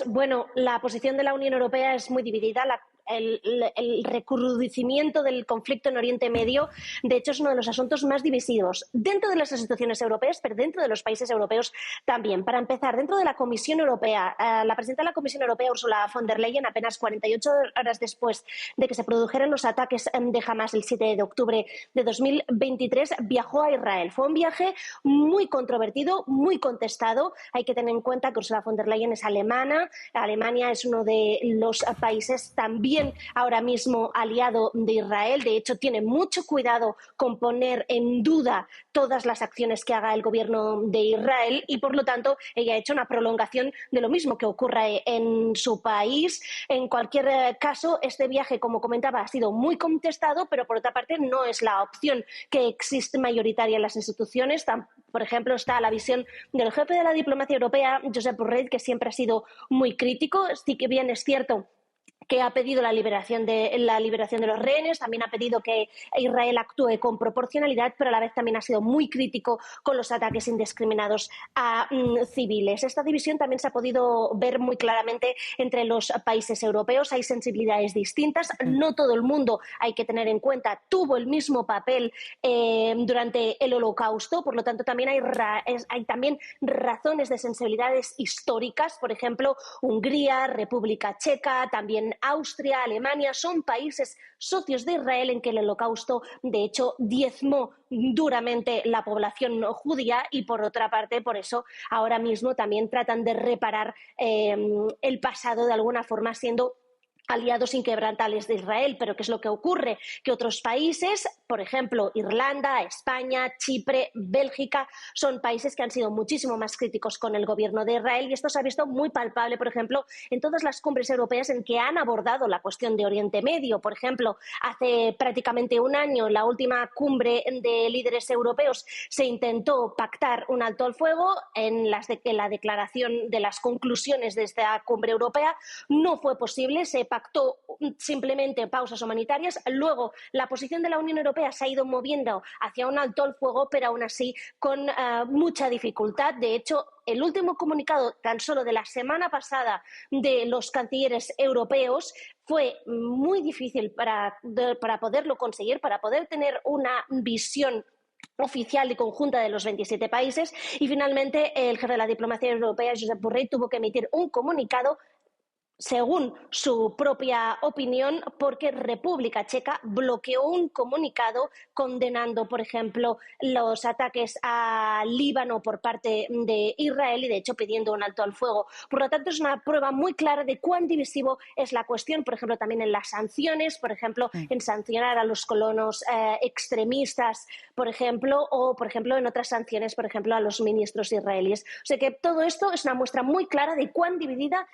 días. Bueno, la posición de la Unión Europea es muy dividida. El recrudecimiento del conflicto en Oriente Medio, de hecho, es uno de los asuntos más divisivos dentro de las instituciones europeas, pero dentro de los países europeos también. Para empezar, dentro de la Comisión Europea, la presidenta de la Comisión Europea, Ursula von der Leyen, apenas 48 horas después de que se produjeran los ataques de Hamas el 7 de octubre de 2023, viajó a Israel. Fue un viaje muy controvertido, muy contestado. Hay que tener en cuenta que Ursula von der Leyen es alemana. Alemania es uno de los países también ahora mismo aliado de Israel. De hecho, tiene mucho cuidado con poner en duda todas las acciones que haga el gobierno de Israel y, por lo tanto, ella ha hecho una prolongación de lo mismo que ocurra en su país. En cualquier caso, este viaje, como comentaba, ha sido muy contestado, pero, por otra parte, no es la opción que existe mayoritaria en las instituciones. Por ejemplo, está la visión del jefe de la diplomacia europea, Josep Borrell, que siempre ha sido muy crítico. Sí que bien es cierto que ha pedido la liberación de los rehenes, también ha pedido que Israel actúe con proporcionalidad, pero a la vez también ha sido muy crítico con los ataques indiscriminados a civiles. Esta división también se ha podido ver muy claramente entre los países europeos. Hay sensibilidades distintas. No todo el mundo, hay que tener en cuenta, tuvo el mismo papel durante el Holocausto. Por lo tanto, también hay también razones de sensibilidades históricas. Por ejemplo, Hungría, República Checa, también Austria, Alemania, son países socios de Israel en que el Holocausto, de hecho, diezmó duramente la población judía y, por otra parte, por eso ahora mismo también tratan de reparar el pasado de alguna forma, siendo aliados inquebrantables de Israel. Pero ¿qué es lo que ocurre? Que otros países, por ejemplo, Irlanda, España, Chipre, Bélgica, son países que han sido muchísimo más críticos con el gobierno de Israel, y esto se ha visto muy palpable, por ejemplo, en todas las cumbres europeas en que han abordado la cuestión de Oriente Medio. Por ejemplo, hace prácticamente un año, en la última cumbre de líderes europeos, se intentó pactar un alto al fuego. En la declaración de las conclusiones de esta cumbre europea no fue posible, se pactó simplemente pausas humanitarias. Luego, la posición de la Unión Europea se ha ido moviendo hacia un alto al fuego, pero aún así con mucha dificultad. De hecho, el último comunicado tan solo de la semana pasada de los cancilleres europeos fue muy difícil para poderlo conseguir, para poder tener una visión oficial y conjunta de los 27 países, y finalmente el jefe de la diplomacia europea, Josep Borrell, tuvo que emitir un comunicado según su propia opinión, porque República Checa bloqueó un comunicado condenando, por ejemplo, los ataques a Líbano por parte de Israel y, de hecho, pidiendo un alto al fuego. Por lo tanto, es una prueba muy clara de cuán divisivo es la cuestión, por ejemplo, también en las sanciones, por ejemplo, en sancionar a los colonos extremistas, por ejemplo, o, por ejemplo, en otras sanciones, por ejemplo, a los ministros israelíes. O sea que todo esto es una muestra muy clara de cuán dividida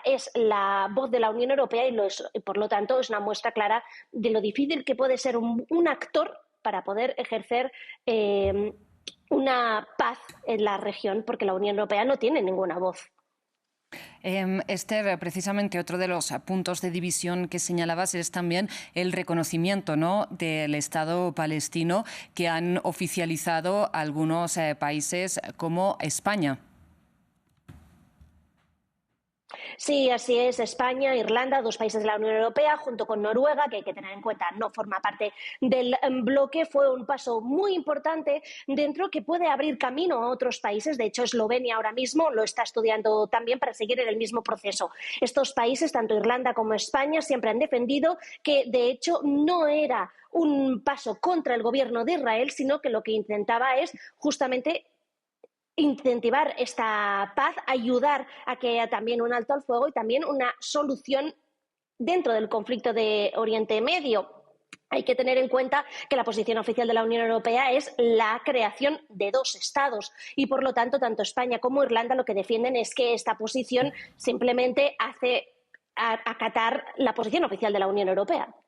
es la voz de la Unión Europea, y por lo tanto es una muestra clara de lo difícil que puede ser un actor para poder ejercer una paz en la región, porque la Unión Europea no tiene ninguna voz. Esther, precisamente otro de los puntos de división que señalabas es también el reconocimiento, ¿no?, del Estado palestino que han oficializado algunos países como España. Sí, así es. España, Irlanda, dos países de la Unión Europea, junto con Noruega, que hay que tener en cuenta no forma parte del bloque, fue un paso muy importante dentro, que puede abrir camino a otros países. De hecho, Eslovenia ahora mismo lo está estudiando también para seguir en el mismo proceso. Estos países, tanto Irlanda como España, siempre han defendido que, de hecho, no era un paso contra el gobierno de Israel, sino que lo que intentaba es justamente incentivar esta paz, ayudar a que haya también un alto al fuego y también una solución dentro del conflicto de Oriente Medio. Hay que tener en cuenta que la posición oficial de la Unión Europea es la creación de dos estados, y, por lo tanto, tanto España como Irlanda lo que defienden es que esta posición simplemente hace acatar la posición oficial de la Unión Europea.